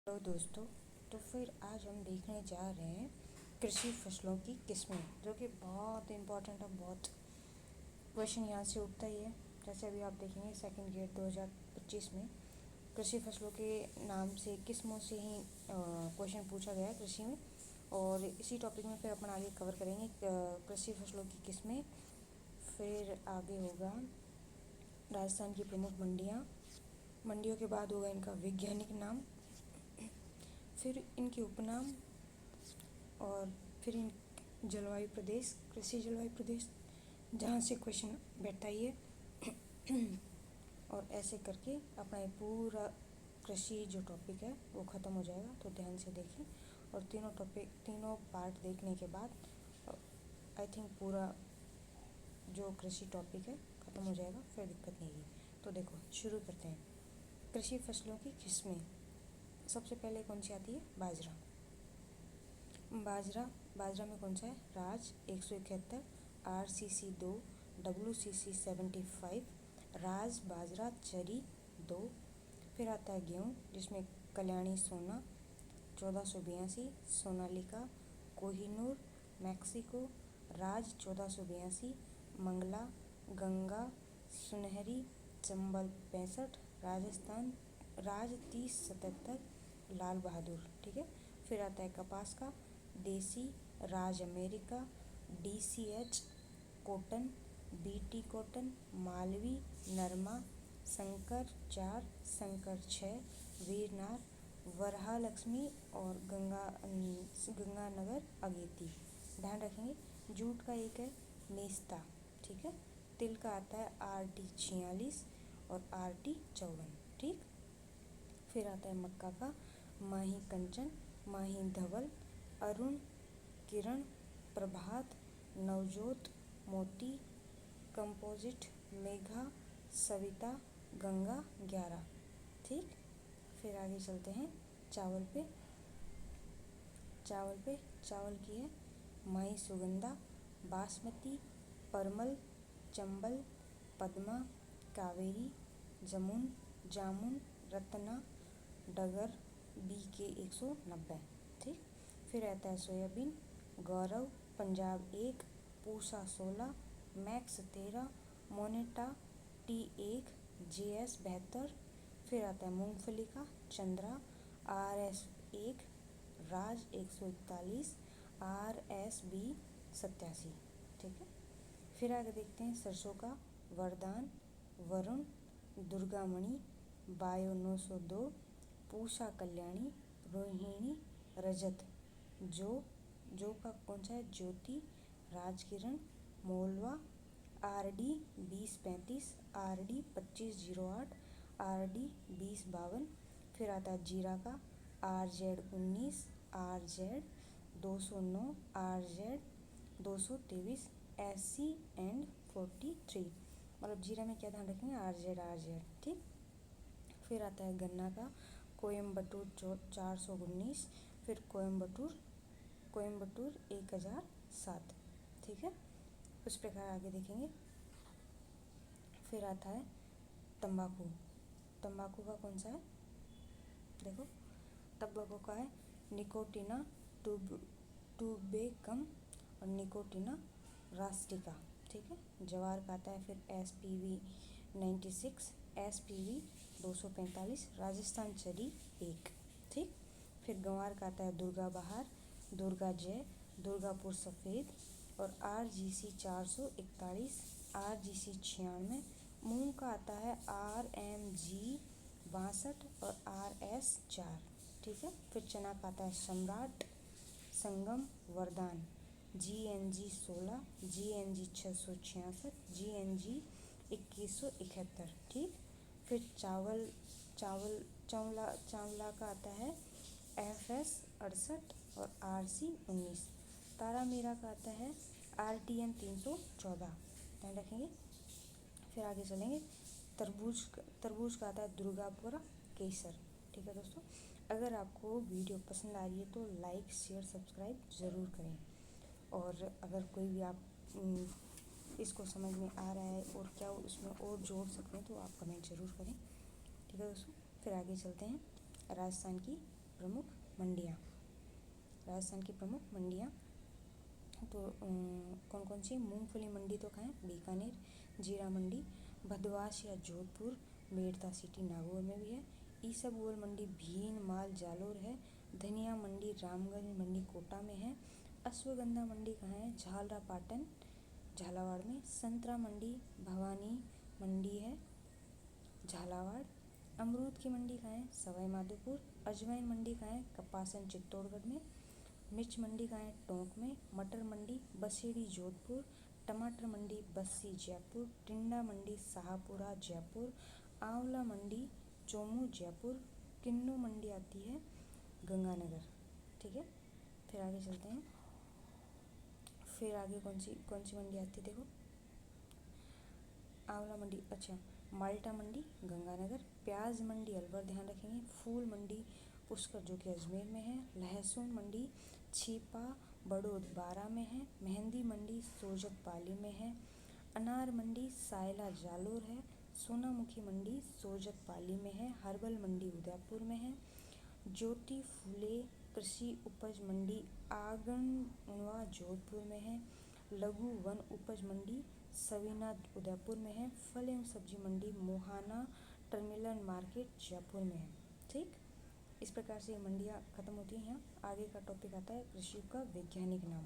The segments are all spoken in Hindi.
हेलो दोस्तों। तो फिर आज हम देखने जा रहे हैं कृषि फसलों की किस्में, जो कि बहुत इम्पोर्टेंट और बहुत क्वेश्चन यहाँ से उठता ही है। जैसे अभी आप देखेंगे सेकंड ईयर 2025 में कृषि फसलों के नाम से किस्मों से ही क्वेश्चन पूछा गया है कृषि में। और इसी टॉपिक में फिर अपन आगे कवर करेंगे कृषि फसलों की किस्में। फिर आगे होगा राजस्थान की प्रमुख मंडियों के बाद होगा इनका वैज्ञानिक नाम, फिर इनके उपनाम, और फिर इन जलवायु प्रदेश, कृषि जलवायु प्रदेश, जहाँ से क्वेश्चन बैठता ही है। और ऐसे करके अपना ये पूरा कृषि जो टॉपिक है वो ख़त्म हो जाएगा। तो ध्यान से देखें, और तीनों पार्ट देखने के बाद आई थिंक पूरा जो कृषि टॉपिक है ख़त्म हो जाएगा, फिर दिक्कत नहीं है। तो देखो शुरू करते हैं कृषि फसलों की किस्में। सबसे पहले कौन सी आती है? बाजरा में कौन सा है? राज 171, RCC 2, WCC 75, राज बाजरा चरी 2। फिर आता है गेहूँ, जिसमें कल्याणी सोना 1482, सोनालिका कोहिनूर मैक्सिको, राज 1482, मंगला गंगा सुनहरी चंबल 65, राजस्थान राज 3077, लाल बहादुर। ठीक है। फिर आता है कपास का, desi Raj America, DCH cotton, BT cotton, Malvi नरमा, शंकर 4, शंकर 6, वीरनार, वरहालक्ष्मी और गंगानगर अगेती। ध्यान रखेंगे। जूट का एक है मेस्ता। ठीक है। तिल का आता है RT 46 और RT 54। ठीक। फिर आता है मक्का का, माही कंचन, माही धवल, अरुण, किरण, प्रभात, नवजोत, मोती, कंपोजिट, मेघा, सविता, गंगा 11। ठीक। फिर आगे चलते हैं चावल पे। चावल की है माही सुगंधा, बासमती, परमल, चंबल, पद्मा, कावेरी, जामुन, रत्ना, डगर, BK 190। ठीक। फिर आता है soybean, Gaurav, Punjab 1, Pusa 16, max 13, Monetta T1, JS 72। फिर आता है मूंगफली का चंद्रा, RS 1, राज 141, RSB 87। ठीक है। फिर आगे देखते हैं सरसों का, वरदान, वरुण, दुर्गामणि, बायो 902, पूषा कल्याणी, रोहिणी, रजत, जो का कौन सा है? ज्योति, राजकिरण, मोलवा, RD 2035, RD 2508, RD 2052। फिर आता है जीरा का, RZ 19, RZ 209, RZ 223, SC and 43। मतलब जीरा में क्या ध्यान रखेंगे? RZ। ठीक। फिर आता है गन्ना का, कोयम्बटूर 419, फिर कोयम्बटूर 1007। ठीक है। उस प्रकार आगे देखेंगे। फिर आता है तंबाकू का कौन सा है? देखो तंबाकू का है निकोटिना टूबेकम और निकोटिना रास्टिका। ठीक है। जवार का आता है फिर SPV 96, SPV 245, राजस्थान चरी 1। ठीक। फिर गंवार का आता है दुर्गा बहार, दुर्गा जय, दुर्गापुर सफ़ेद और RGC 441, RGC 96। मूंग का आता है RMG 62 और RS 4। ठीक है। फिर चना का आता है सम्राट, संगम, वरदान, GNG 16, GNG 666, GNG 2171। ठीक। फिर चावला का आता है FS 68 और RC 19। तारामीरा का आता है RTM 314। ध्यान रखेंगे। फिर आगे चलेंगे। तरबूज का आता है दुर्गापुरा केसर। ठीक है दोस्तों, अगर आपको वीडियो पसंद आ रही है तो लाइक शेयर सब्सक्राइब ज़रूर करें। और अगर कोई भी आप इसको समझ में आ रहा है और क्या उसमें और जोड़ सकते हैं तो आप कमेंट ज़रूर करें। ठीक है दोस्तों। फिर आगे चलते हैं राजस्थान की प्रमुख मंडियाँ, राजस्थान की प्रमुख मंडियाँ तो कौन कौन सी? मूंगफली मंडी तो कहाँ है? बीकानेर। जीरा मंडी भदवास या जोधपुर, मेड़ता सिटी नागौर में भी है। ईसबगोल मंडी भीन माल जालोर है। धनिया मंडी रामगंज मंडी कोटा में है। अश्वगंधा मंडी कहाँ है? झालरा पाटन झालावाड़ में। संतरा मंडी भवानी मंडी है झालावाड़। अमरूद की मंडी कहाँ है? सवाई माधोपुर। अजवाइन मंडी कहाँ है? कपासन चित्तौड़गढ़ में। मिर्च मंडी कहाँ है? टोंक में। मटर मंडी बसेड़ी जोधपुर। टमाटर मंडी बस्सी जयपुर। टिंडा मंडी शाहपुरा जयपुर। आंवला मंडी चोमू जयपुर। किन्नू मंडी आती है गंगानगर। ठीक है, फिर आगे चलते हैं। फिर आगे कौन सी मंडी आती है? देखो, आंवला मंडी, अच्छा, माल्टा मंडी गंगानगर। प्याज मंडी अलवर, ध्यान रखेंगे। फूल मंडी पुष्कर जो कि अजमेर में है। लहसुन मंडी छिपा बड़ौद बारा में है। मेहंदी मंडी सोजत पाली में है। अनार मंडी सायला जालोर है। सोनामुखी मंडी सोजत पाली में है। हर्बल मंडी उदयपुर में है। ज्योति फूले कृषि उपज मंडी आगरवा जोधपुर में है। लघु वन उपज मंडी सवीना उदयपुर में है। फल एवं सब्जी मंडी मोहाना टर्मिनल मार्केट जयपुर में है। ठीक, इस प्रकार से ये मंडियाँ खत्म होती हैं। यहाँ आगे का टॉपिक आता है कृषि का वैज्ञानिक नाम।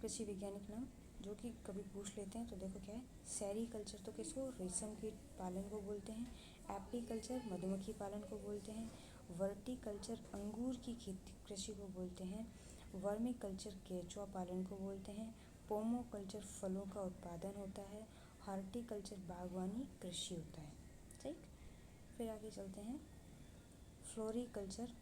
कृषि वैज्ञानिक नाम जो कि कभी पूछ लेते हैं, तो देखो क्या है। सेरीकल्चर तो किसको? रेशम कीट पालन को बोलते हैं। एपीकल्चर मधुमक्खी पालन को बोलते हैं। वर्टिकल्चर अंगूर की खेती कृषि को बोलते हैं। वर्मिकल्चर केंचुआ पालन को बोलते हैं। पोमोकल्चर फलों का उत्पादन होता है। हॉर्टिकल्चर बागवानी कृषि होता है। ठीक, फिर आगे चलते हैं। फ्लोरिकल्चर,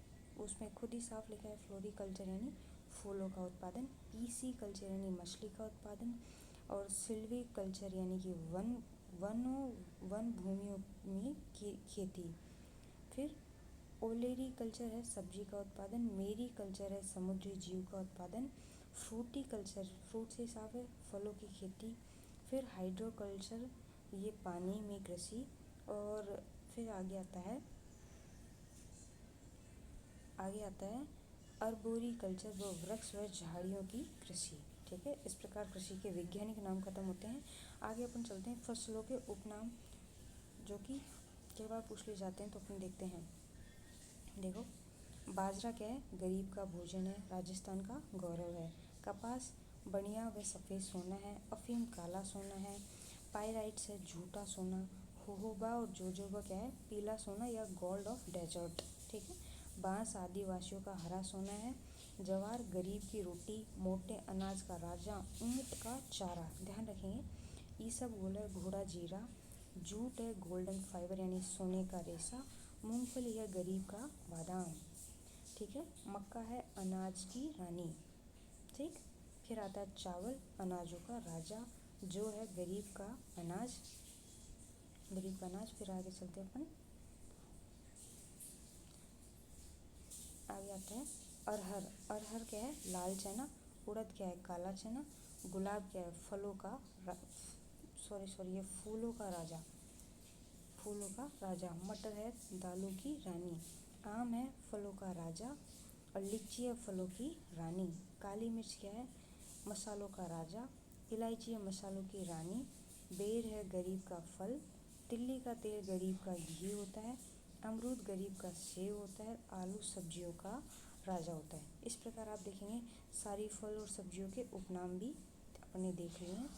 उसमें खुद ही साफ लिखा है फ्लोरिकल्चर यानी फूलों का उत्पादन। पीसी कल्चर यानी मछली का उत्पादन। और सिल्वीकल्चर यानी कि वन भूमियों में खेती। फिर ओलेरी कल्चर है सब्जी का उत्पादन। मेरी कल्चर है समुद्री जीव का उत्पादन। फ्रूटी कल्चर, फ्रूट से साफ है, फलों की खेती। फिर हाइड्रोकल्चर, ये पानी में कृषि। और फिर आगे आता है अर्बोरी कल्चर, वो वृक्ष व झाड़ियों की कृषि। ठीक है, इस प्रकार कृषि के वैज्ञानिक नाम खत्म होते हैं। आगे अपन चलते हैं फसलों के उपनाम, जो कि कई बार पूछ ले जाते हैं, तो अपन देखते हैं। देखो, बाजरा क्या है? गरीब का भोजन है, राजस्थान का गौरव है। कपास बढ़िया व सफ़ेद सोना है। अफीम काला सोना है। पायराइट्स है झूठा सोना। होहोबा और जोजोबा क्या है? पीला सोना या गोल्ड ऑफ डेजर्ट। ठीक है, बांस आदिवासियों का हरा सोना है। जवार गरीब की रोटी। मोटे अनाज का राजा, ऊँट का चारा, ध्यान रखेंगे। ईसबगोल है घोड़ा जीरा। जूट है गोल्डन फाइबर यानी सोने का रेशा। मूंगफली है गरीब का बादाम। ठीक है, मक्का है अनाज की रानी। ठीक, फिर आता है चावल, अनाजों का राजा, जो है गरीब का अनाज। फिर आगे चलते हैं अपन। आगे आता है अरहर। अरहर क्या है? लाल चना। उड़द क्या है? काला चना। गुलाब क्या है? फूलों का राजा। मटर है दालों की रानी। आम है फलों का राजा। और लीची है फलों की रानी। काली मिर्च क्या है? मसालों का राजा। इलायची है मसालों की रानी। बेर है गरीब का फल। तिल्ली का तेल गरीब का घी होता है। अमरूद गरीब का सेब होता है। आलू सब्जियों का राजा होता है। इस प्रकार आप देखेंगे सारी फल और सब्जियों के उपनाम भी अपने देख लिए हैं।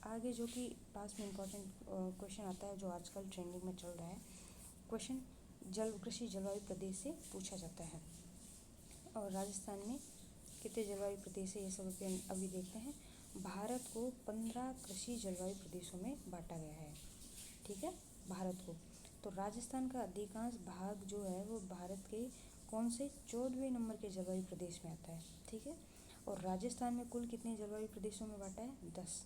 आगे जो कि पास में इम्पोर्टेंट क्वेश्चन आता है, जो आजकल ट्रेंडिंग में चल रहा है क्वेश्चन, कृषि जलवायु प्रदेश से पूछा जाता है। और राजस्थान में कितने जलवायु प्रदेश है, ये सब अभी देखते हैं। भारत को 15 कृषि जलवायु प्रदेशों में बांटा गया है। ठीक है, भारत को। तो राजस्थान का अधिकांश भाग जो है वो भारत के कौन से 14वें नंबर के जलवायु प्रदेश में आता है। ठीक है, और राजस्थान में कुल कितने जलवायु प्रदेशों में बांटा है? 10।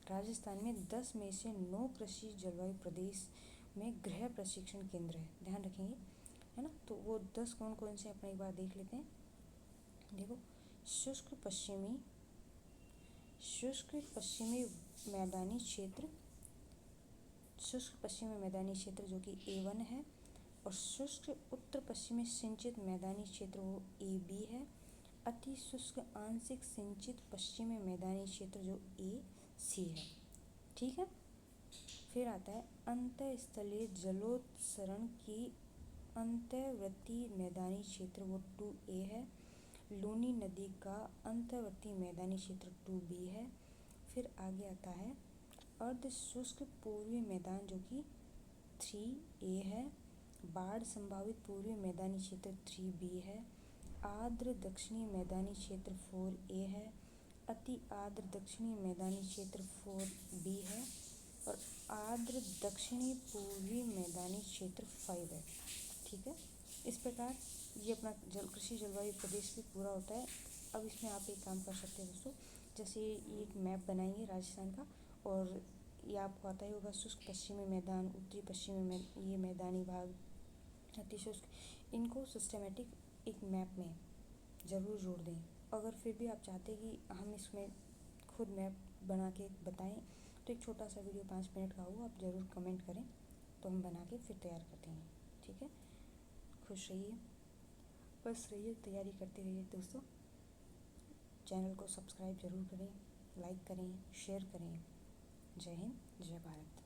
राजस्थान में 10 में से 9 कृषि जलवायु प्रदेश में गृह प्रशिक्षण केंद्र है, ध्यान रखेंगे, है ना। तो वो 10 कौन कौन से अपने एक बार देख लेते हैं। देखो, शुष्क पश्चिमी मैदानी क्षेत्र, जो कि A1 है। और शुष्क उत्तर पश्चिमी सिंचित मैदानी क्षेत्र वो AB है। अति शुष्क आंशिक सिंचित पश्चिमी मैदानी क्षेत्र जो AC है। ठीक है। फिर आता है अंतःस्थलीय जलोत्सरण की अंतर्वर्ती मैदानी क्षेत्र वो 2A है। लूनी नदी का अंतर्वर्ती मैदानी क्षेत्र 2B है। फिर आगे आता है अर्ध शुष्क पूर्वी मैदान जो कि 3A है। बाढ़ संभावित पूर्वी मैदानी क्षेत्र 3B है। आर्द्र दक्षिणी मैदानी क्षेत्र 4A है। अति आर्द्र दक्षिणी मैदानी क्षेत्र 4B है। और आर्द्र दक्षिणी पूर्वी मैदानी क्षेत्र 5 है। ठीक है। इस प्रकार ये अपना कृषि जलवायु प्रदेश भी पूरा होता है। अब इसमें आप एक काम कर सकते हैं दोस्तों, जैसे ये एक मैप बनाएंगे राजस्थान का, और ये आपको आता ही होगा शुष्क पश्चिमी मैदान, उत्तरी पश्चिमी ये मैदानी भाग, अति शुष्क, इनको सिस्टमेटिक एक मैप में ज़रूर जोड़ दें। अगर फिर भी आप चाहते हैं कि हम इसमें खुद मैप बना के बताएं, तो एक छोटा सा वीडियो 5 मिनट का होगा, आप ज़रूर कमेंट करें, तो हम बना के फिर तैयार कर देंगे। ठीक है। खुश रहिए, बस रहिए, तैयारी करते रहिए दोस्तों। चैनल को सब्सक्राइब ज़रूर करें, लाइक करें, शेयर करें। जय हिंद, जय भारत।